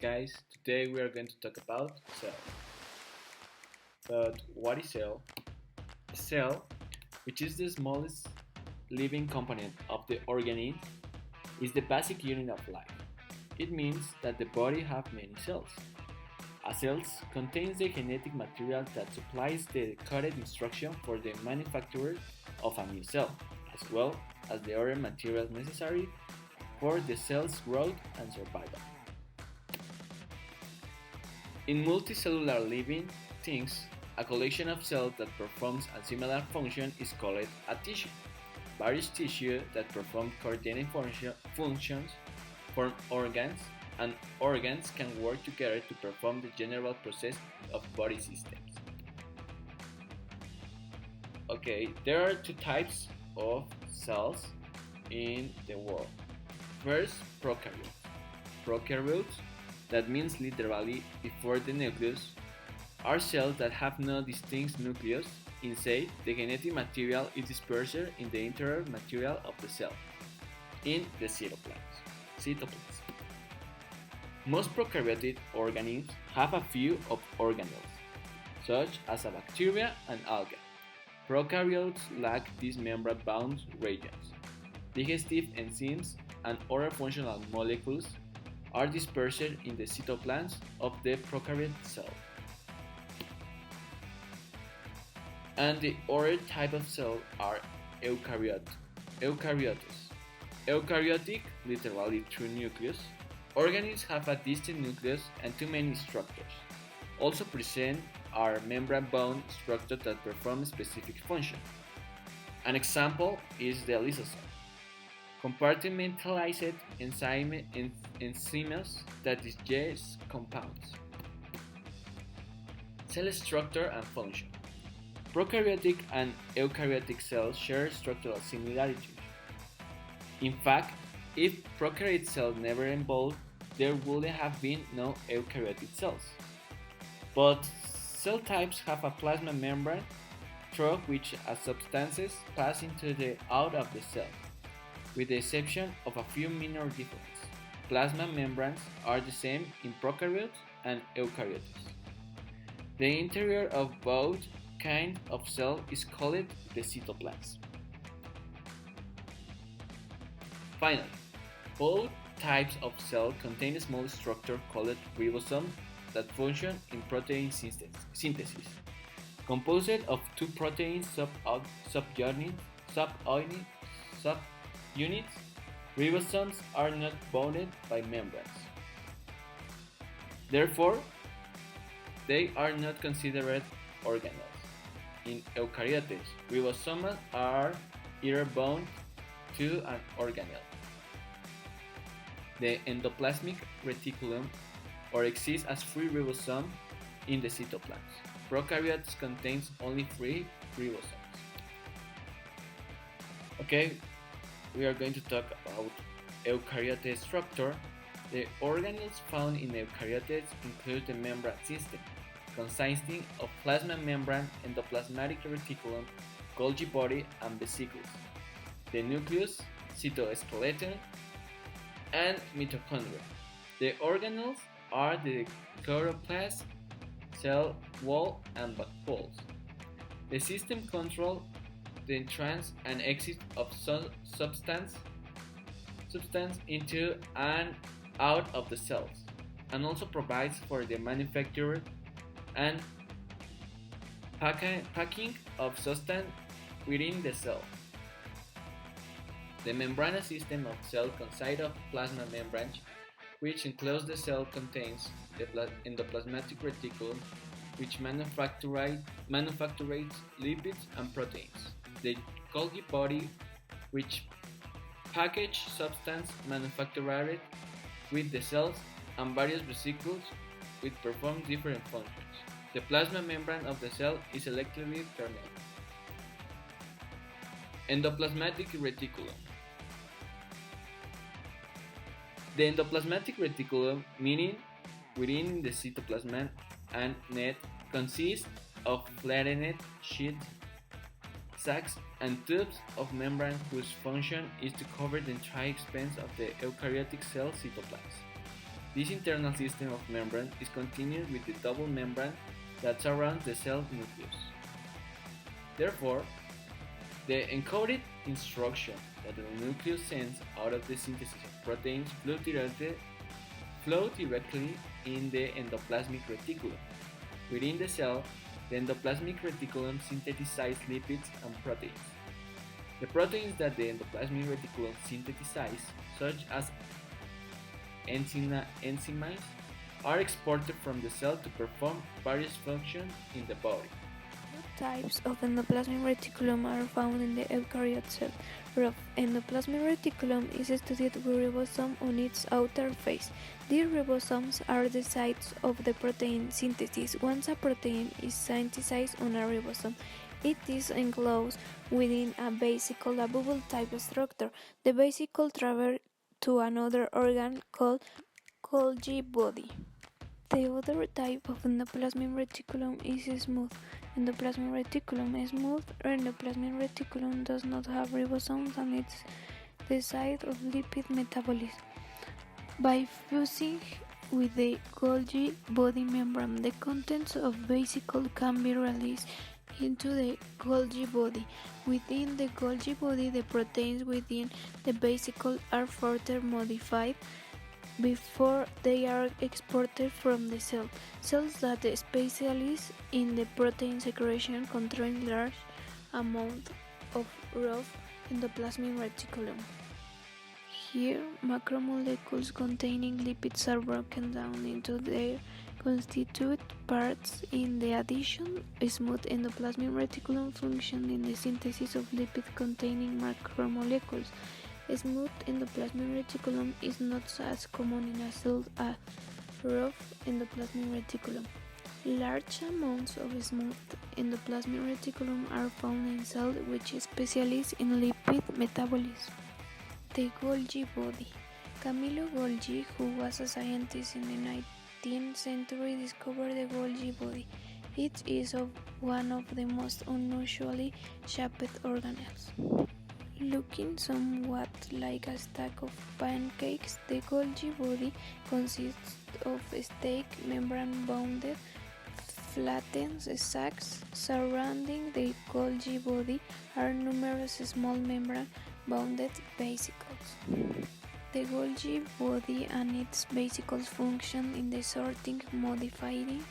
guys. Today we are going to talk about cell. But what is cell? A cell, which is the smallest living component of the organism, is the basic unit of life. It means that the body has many cells. A cell contains the genetic material that supplies the coded instruction for the manufacture of a new cell, as well as the other materials necessary for the cell's growth and survival. In multicellular living things, a collection of cells that performs a similar function is called a tissue. Various tissues that perform coordinating functions form organs, and organs can work together to perform the general process of body systems. Okay, there are two types of cells in the world. First, prokaryotes. Prokaryotes, that means literally before the nucleus, are cells that have no distinct nucleus. Instead, the genetic material is dispersed in the interior material of the cell, in the cytoplasm. Most prokaryotic organisms have a few of organelles, such as a bacteria and algae. Prokaryotes lack these membrane-bound regions. Digestive enzymes and other functional molecules are dispersed in the cytoplasm of the prokaryote cell. And the other type of cell are eukaryotes. Eukaryotic, literally through nucleus, organisms have a distinct nucleus and too many structures. Also present are membrane-bound structures that perform specific functions. An example is the lysosome, compartmentalized enzymes that digest compounds. Cell structure and function. Prokaryotic and eukaryotic cells share structural similarities. In fact, if prokaryotic cells never evolved, there would have been no eukaryotic cells. But cell types have a plasma membrane through which substances pass into the out of the cell, with the exception of a few minor differences. Plasma membranes are the same in prokaryotes and eukaryotes. The interior of both kinds of cell is called the cytoplasm. Finally, both types of cell contain a small structure called ribosomes that function in protein synthesis. Composed of two protein subunits, ribosomes are not bounded by membranes. Therefore, they are not considered organelles. In eukaryotes, ribosomes are either bound to an organelle, the endoplasmic reticulum, or exists as free ribosome in the cytoplasm. Prokaryotes contains only free ribosomes. Okay, we are going to talk about eukaryote structure. The organelles found in eukaryotes include the membrane system, consisting of plasma membrane, endoplasmic reticulum, Golgi body, and vesicles, the nucleus, cytoskeleton, and mitochondria. The organelles are the chloroplast, cell wall, and backbone. The system controls the entrance and exit of substance into and out of the cells, and also provides for the manufacture and packing of substance within the cell. The membrane system of cell consists of plasma membrane, which encloses the cell, contains the endoplasmic reticulum, which manufactures lipids and proteins, the Golgi body, which package substance manufactured with the cells, and various vesicles which perform different functions. The plasma membrane of the cell is selectively permeable. Endoplasmic reticulum. The endoplasmic reticulum, meaning within the cytoplasm and net, consists of flattened sheath sacs and tubes of membrane whose function is to cover the entire expanse of the eukaryotic cell cytoplasm. This internal system of membrane is continued with the double membrane that surrounds the cell nucleus. Therefore, the encoded instruction that the nucleus sends out of the synthesis of proteins flow directly in the endoplasmic reticulum. Within the cell, the endoplasmic reticulum synthesizes lipids and proteins. The proteins that the endoplasmic reticulum synthesizes, such as enzymes, are exported from the cell to perform various functions in the body. Two types of endoplasmic reticulum are found in the eukaryote cell. Rough endoplasmic reticulum is studied with ribosome on its outer face. These ribosomes are the sites of the protein synthesis. Once a protein is synthesized on a ribosome, it is enclosed within a vesicle, a bubble-type structure. The vesicle travels to another organ called Golgi body. The other type of endoplasmic reticulum is smooth endoplasmic reticulum. A smooth endoplasmic reticulum does not have ribosomes and it's the site of lipid metabolism. By fusing with the Golgi body membrane, the contents of vesicle can be released into the Golgi body. Within the Golgi body, the proteins within the vesicle are further modified before they are exported from the cell. Cells that specialize in the protein secretion contain large amounts of rough endoplasmic reticulum. Here, macromolecules containing lipids are broken down into their constituent parts. In the addition, smooth endoplasmic reticulum functions in the synthesis of lipid-containing macromolecules. Smooth endoplasmic reticulum is not as common in a cell as rough endoplasmic reticulum. Large amounts of smooth endoplasmic reticulum are found in cells which specialize in lipid metabolism. The Golgi body. Camillo Golgi, who was a scientist in the 19th century, discovered the Golgi body. It is one of the most unusually shaped organelles. Looking somewhat like a stack of pancakes, the Golgi body consists of thick membrane-bounded flattened sacs. Surrounding the Golgi body are numerous small membrane-bounded vesicles. The Golgi body and its vesicles function in the sorting, modifying,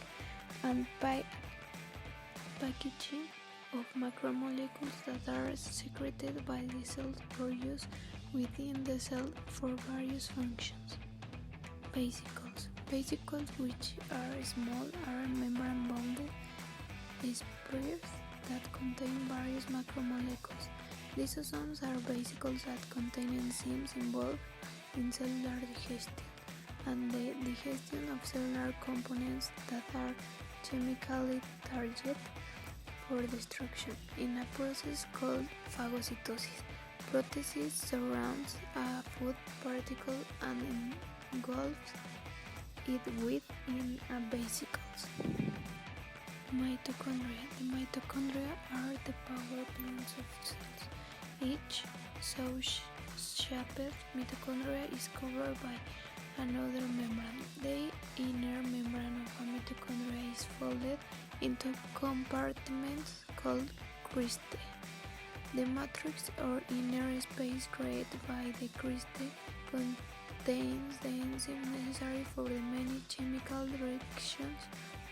and packaging of macromolecules that are secreted by the cells or used within the cell for various functions. Vesicles, which are small, are membrane-bounded spheres that contain various macromolecules. Lysosomes are vesicles that contain enzymes involved in cellular digestion and the digestion of cellular components that are chemically targeted for destruction in a process called phagocytosis. Proteases surrounds a food particle and engulfs it within a vesicles. Mitochondria. The mitochondria are the power plants of cells. Each so-shaped mitochondria is covered by another membrane. The inner membrane of a mitochondria is folded into compartments called cristae. The matrix or inner space created by the cristae contains the enzyme necessary for the many chemical reactions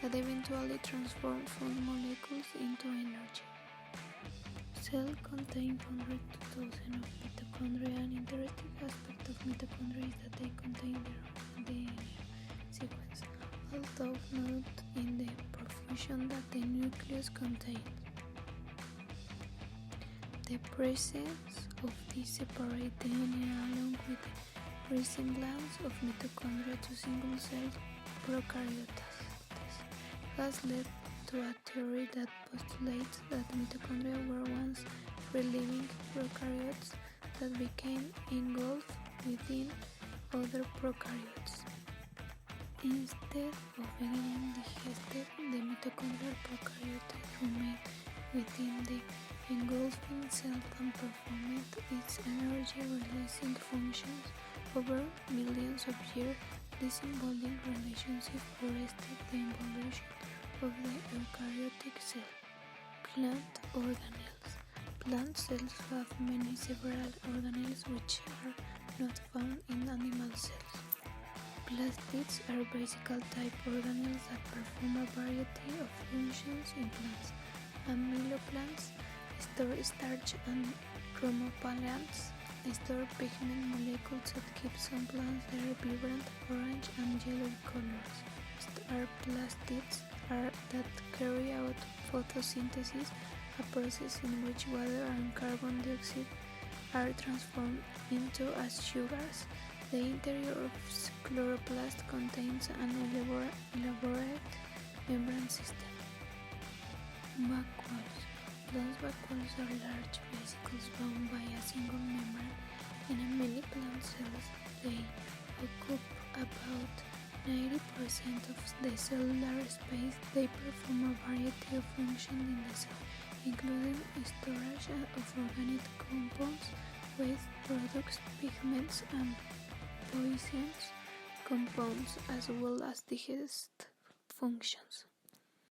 that eventually transform food molecules into energy. Cells contain hundreds to thousands of mitochondria. An interesting aspect of mitochondria is that they contain their own DNA sequence, although not in the profusion that the nucleus contains. The presence of this separate DNA along with the resemblance of mitochondria to single-celled prokaryotes has led to a theory that postulates that mitochondria were once free-living prokaryotes that became engulfed within other prokaryotes. Instead of being digested, the mitochondrial prokaryote remained within the engulfing cell and performed its energy-releasing functions over millions of years This symbolic relationship forested the evolution of the eukaryotic cell. Plant organelles. Plant cells have many several organelles which are not found in animal cells. Plastids are vesicle type organelles that perform a variety of functions in plants. Amyloplants store starch and chromopalants store pigment molecules that keep some plants their vibrant orange and yellow colors. Star plastids are that carry out photosynthesis, a process in which water and carbon dioxide are transformed into as sugars. The interior of chloroplast contains an elaborate membrane system. Vacuoles. Plant vacuoles are large vesicles bound by a single membrane. In many plant cells, they occupy about 90% of the cellular space. They perform a variety of functions in the cell, including storage of organic compounds, waste products, pigments, and poisons compounds, as well as digestive functions.